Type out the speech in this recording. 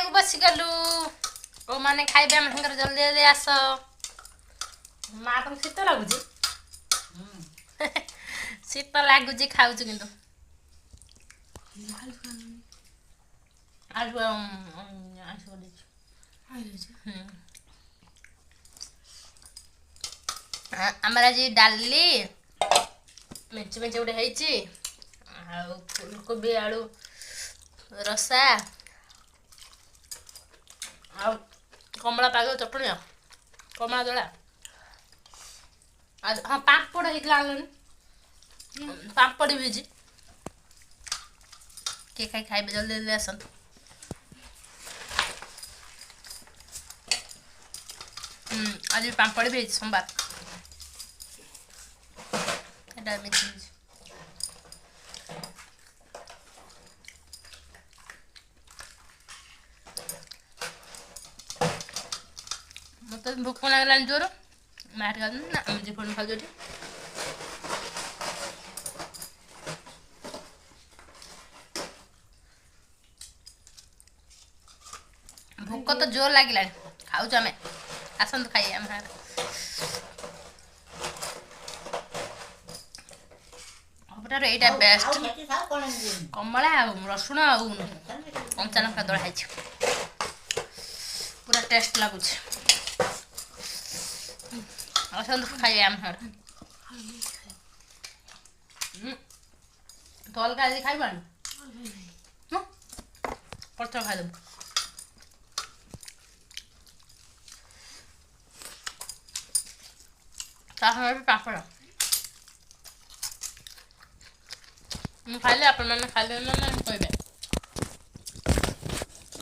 खाइबा बसी गलु ओ माने खाइबे हम हंगर जल्दी जल्दी आस माँ तुम शीत लगुच शीत लगुच खाऊ किंतु आलू आमर आज डाली मेच मेच गोटे है फुलकोबी आलू रसा आ कमला पाग चटणी कमला दला हाँ पापड़ होता पापड़ भी किए खाई खाइबे जल्दी जल्दी आसतु आज पापड़ भी सोमवार मत भोक लगलानी जोर मार खाऊ फोन खाऊ भोक तो जोर लगे खाऊ आम आसतु खाई आम यहाँ बेस्ट कमला रसुण आ कंचा लंका दड़ा पूरा टेस्ट लगुच आसतु खाई आम तो अलग आज खाइबानी पथर खाईदेबू पापड़ खाइले आप खाइले कहबे।